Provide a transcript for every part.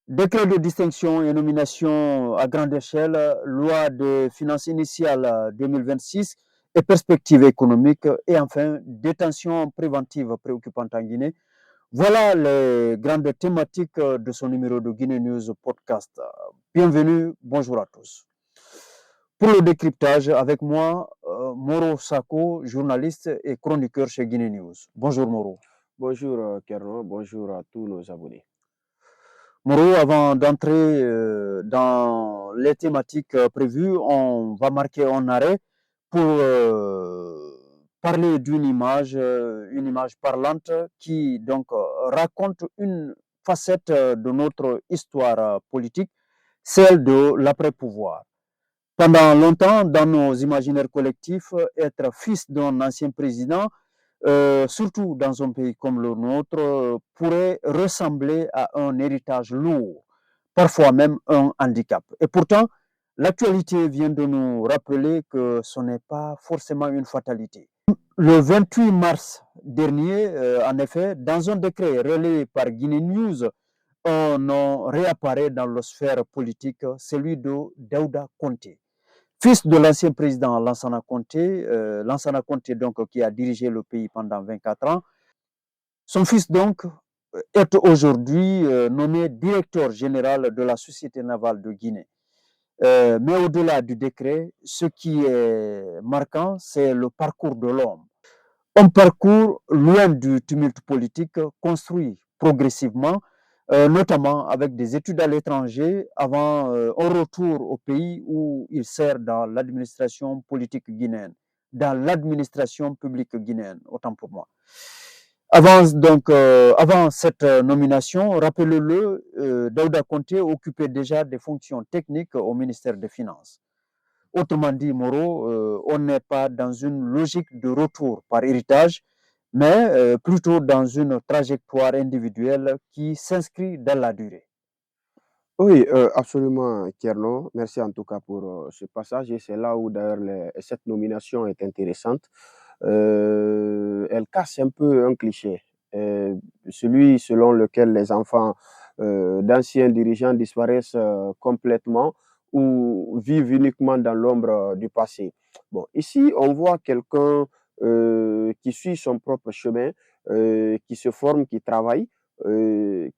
Décret de distinction et nomination à grande échelle, loi de finances initiale 2026 et perspectives économiques, et enfin détention préventive préoccupante en Guinée. Voilà les grandes thématiques de ce numéro de Guinée News Podcast. Bienvenue, bonjour à tous. Pour le décryptage, avec moi, Moro Sako, journaliste et chroniqueur chez Guinée News. Bonjour Moro. Bonjour Kerno, bonjour à tous nos abonnés. Moro, avant d'entrer dans les thématiques prévues, on va marquer un arrêt pour parler d'une image parlante qui donc raconte une facette de notre histoire politique, celle de l'après-pouvoir. Pendant longtemps, dans nos imaginaires collectifs, être fils d'un ancien président, surtout dans un pays comme le nôtre, pourrait ressembler à un héritage lourd, parfois même un handicap. Et pourtant, l'actualité vient de nous rappeler que ce n'est pas forcément une fatalité. Le 28 mars dernier, en effet, dans un décret relayé par Guinée News, un nom réapparaît dans la sphère politique, celui de Daouda Conté. Fils de l'ancien président Lansana Conté donc, qui a dirigé le pays pendant 24 ans. Son fils donc est aujourd'hui nommé directeur général de la Société navale de Guinée. Mais au-delà du décret, ce qui est marquant, c'est le parcours de l'homme. Un parcours loin du tumulte politique, construit progressivement, notamment avec des études à l'étranger, avant un retour au pays où il sert dans l'administration politique guinéenne, dans l'administration publique guinéenne, autant pour moi. Avant cette nomination, rappelez-le, Daouda Conté occupait déjà des fonctions techniques au ministère des Finances. Autrement dit, Moro, on n'est pas dans une logique de retour par héritage, mais plutôt dans une trajectoire individuelle qui s'inscrit dans la durée. Oui, absolument Kerno, merci en tout cas pour ce passage et c'est là où d'ailleurs cette nomination est intéressante. Elle casse un peu un cliché, celui selon lequel les enfants d'anciens dirigeants disparaissent complètement ou vivent uniquement dans l'ombre du passé. Bon, ici, on voit quelqu'un qui suit son propre chemin, qui se forme, qui travaille,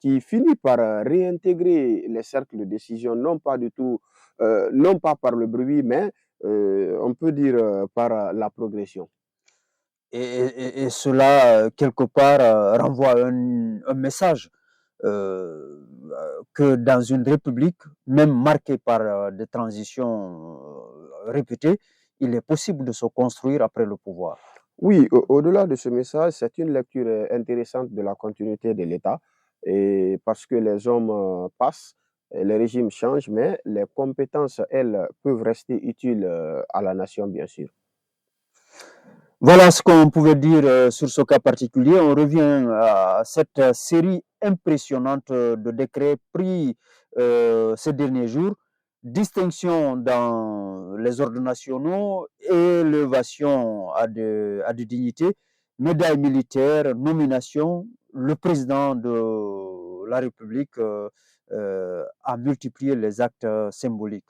qui finit par réintégrer les cercles de décision, non pas par le bruit, mais on peut dire par la progression. Et cela, quelque part, renvoie un message que dans une république, même marquée par des transitions répétées, il est possible de se construire après le pouvoir. Oui, au-delà de ce message, c'est une lecture intéressante de la continuité de l'État, et parce que les hommes passent, les régimes changent, mais les compétences, elles, peuvent rester utiles à la nation, bien sûr. Voilà ce qu'on pouvait dire sur ce cas particulier. On revient à cette série impressionnante de décrets pris ces derniers jours. Distinction dans les ordres nationaux, élévation à des dignités, médailles militaires, nomination. Le président de la République a multiplié les actes symboliques.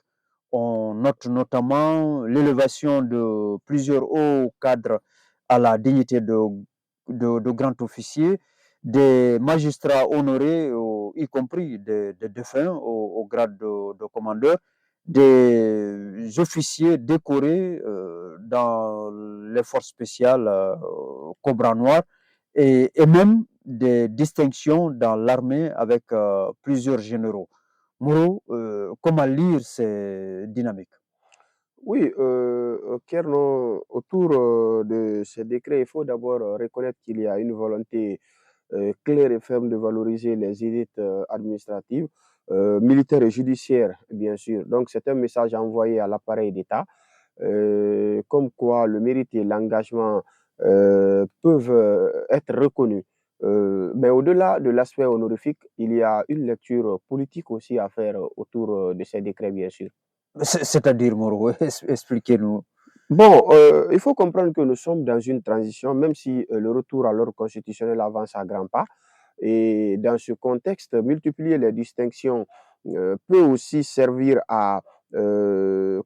On note notamment l'élévation de plusieurs hauts cadres à la dignité de grand officier, des magistrats honorés, y compris des défunts au grade de commandeur, des officiers décorés dans les forces spéciales Cobra Noir, et même des distinctions dans l'armée avec plusieurs généraux. Moreau, comment lire ces dynamiques? Oui, Kerno, autour de ce décret, il faut d'abord reconnaître qu'il y a une volonté claire et ferme de valoriser les élites administratives, militaires et judiciaires, bien sûr. Donc, c'est un message envoyé à l'appareil d'État, comme quoi le mérite et l'engagement peuvent être reconnus. Mais au-delà de l'aspect honorifique, il y a une lecture politique aussi à faire autour de ces décrets, bien sûr. C'est-à-dire, Moreau, expliquez-nous. Bon, il faut comprendre que nous sommes dans une transition, même si le retour à l'ordre constitutionnel avance à grands pas. Et dans ce contexte, multiplier les distinctions peut aussi servir à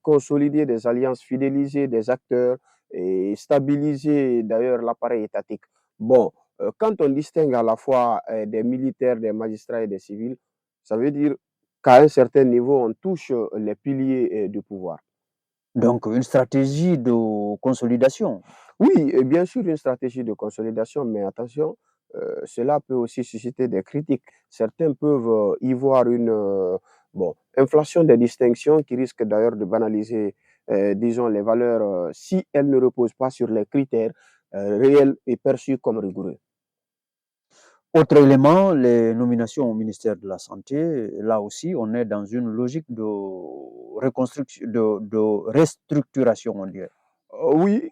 consolider des alliances, fidéliser des acteurs et stabiliser d'ailleurs l'appareil étatique. Bon, quand on distingue à la fois des militaires, des magistrats et des civils, ça veut dire qu'à un certain niveau, on touche les piliers du pouvoir. Donc, une stratégie de consolidation. Oui, et bien sûr, une stratégie de consolidation, mais attention, cela peut aussi susciter des critiques. Certains peuvent y voir une bon, inflation des distinctions qui risque d'ailleurs de banaliser, disons, les valeurs si elles ne reposent pas sur les critères réels et perçus comme rigoureux. Autre élément, les nominations au ministère de la Santé. Là aussi, on est dans une logique de reconstruction, de restructuration, on dirait. Oui,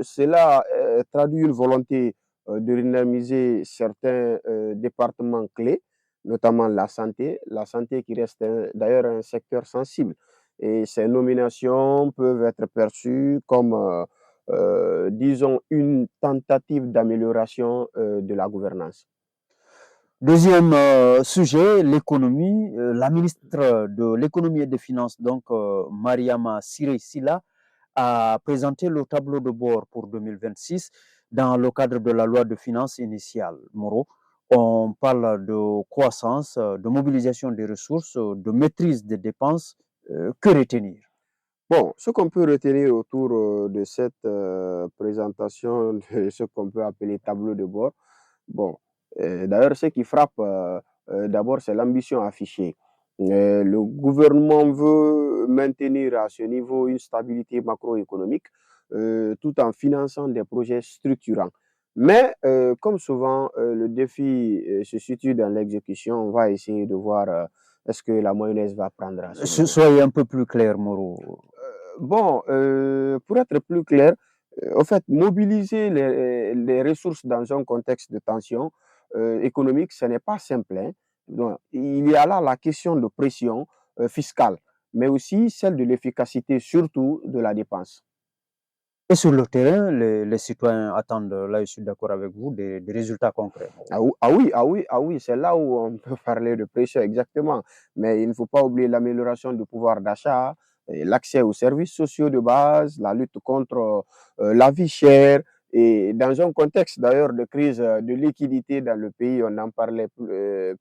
cela traduit une volonté de dynamiser certains départements clés, notamment la santé qui reste d'ailleurs un secteur sensible. Et ces nominations peuvent être perçues comme, disons, une tentative d'amélioration de la gouvernance. Deuxième sujet, l'économie. La ministre de l'économie et des finances, donc Mariama Siré Silla, a présenté le tableau de bord pour 2026 dans le cadre de la loi de finances initiale. Moro, on parle de croissance, de mobilisation des ressources, de maîtrise des dépenses. Que retenir? Bon, ce qu'on peut retenir autour de cette présentation de ce qu'on peut appeler tableau de bord, bon, d'ailleurs, ce qui frappe d'abord, c'est l'ambition affichée. Le gouvernement veut maintenir à ce niveau une stabilité macroéconomique tout en finançant des projets structurants. Mais comme souvent, le défi se situe dans l'exécution. On va essayer de voir est-ce que la mayonnaise va prendre à ce niveau. Soyez un peu plus clair, Moro. Bon, pour être plus clair, en fait, mobiliser les ressources dans un contexte de tension économique, ce n'est pas simple, hein. Donc, il y a là la question de pression fiscale, mais aussi celle de l'efficacité, surtout de la dépense. Et sur le terrain, les citoyens attendent, là je suis d'accord avec vous, des résultats concrets, Moro. Ah oui, c'est là où on peut parler de pression, exactement. Mais il ne faut pas oublier l'amélioration du pouvoir d'achat, et l'accès aux services sociaux de base, la lutte contre la vie chère. Et dans un contexte d'ailleurs de crise de liquidité dans le pays, on n'en parlait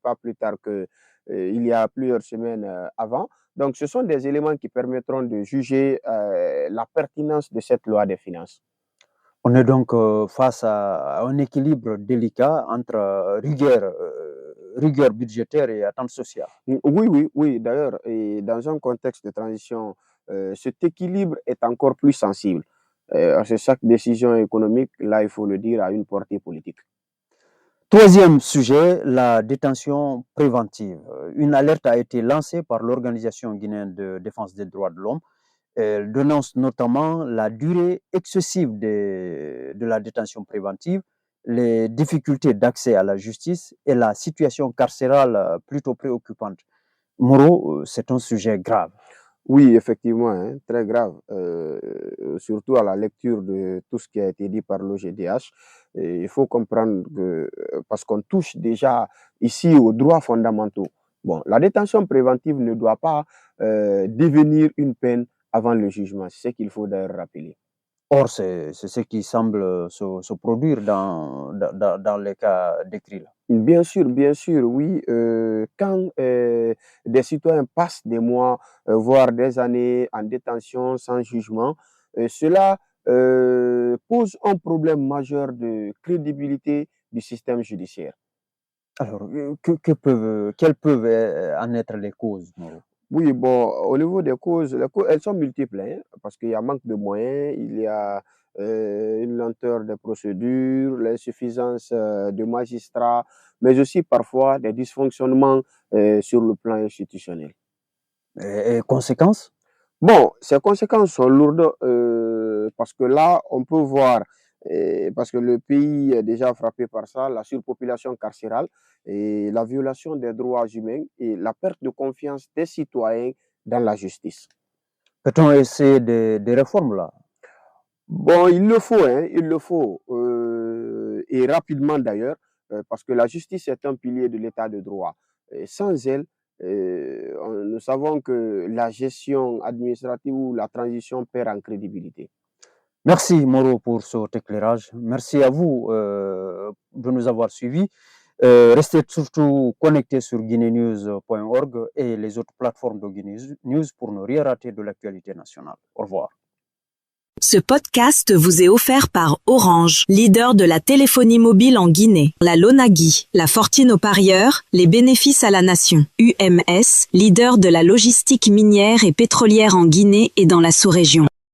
pas plus tard que il y a plusieurs semaines avant. Donc, ce sont des éléments qui permettront de juger la pertinence de cette loi des finances. On est donc face à un équilibre délicat entre rigueur budgétaire et attente sociale. Oui, oui, oui. D'ailleurs, et dans un contexte de transition, cet équilibre est encore plus sensible. Parce que chaque décision économique, là, il faut le dire, a une portée politique. Troisième sujet, la détention préventive. Une alerte a été lancée par l'Organisation guinéenne de défense des droits de l'homme. Elle dénonce notamment la durée excessive de la détention préventive, les difficultés d'accès à la justice et la situation carcérale plutôt préoccupante. Moro, c'est un sujet grave. Oui, effectivement, hein, très grave, surtout à la lecture de tout ce qui a été dit par l'OGDH. Et il faut comprendre que, parce qu'on touche déjà ici aux droits fondamentaux. Bon, la détention préventive ne doit pas devenir une peine avant le jugement. C'est ce qu'il faut d'ailleurs rappeler. Or, c'est ce qui semble se produire dans les cas décrits là. Bien sûr, oui. Quand des citoyens passent des mois, voire des années en détention sans jugement, cela pose un problème majeur de crédibilité du système judiciaire. Alors, quelles peuvent en être les causes, Moro? Oui, bon, au niveau des causes, elles sont multiples, hein, parce qu'il y a manque de moyens, il y a une lenteur des procédures, l'insuffisance de magistrats, mais aussi parfois des dysfonctionnements sur le plan institutionnel. Et conséquences? Bon, ces conséquences sont lourdes parce que là, on peut voir, parce que le pays est déjà frappé par ça, la surpopulation carcérale et la violation des droits humains et la perte de confiance des citoyens dans la justice. Peut-on essayer des réformes là? Bon, il le faut, hein, il le faut, et rapidement d'ailleurs, parce que la justice est un pilier de l'état de droit. Et sans elle, nous savons que la gestion administrative ou la transition perd en crédibilité. Merci Moro pour cet éclairage. Merci à vous de nous avoir suivis. Restez surtout connectés sur guinenews.org et les autres plateformes de Guinée News pour ne rien rater de l'actualité nationale. Au revoir. Ce podcast vous est offert par Orange, leader de la téléphonie mobile en Guinée. La Lonagui, la fortune aux parieurs, les bénéfices à la nation. UMS, leader de la logistique minière et pétrolière en Guinée et dans la sous-région.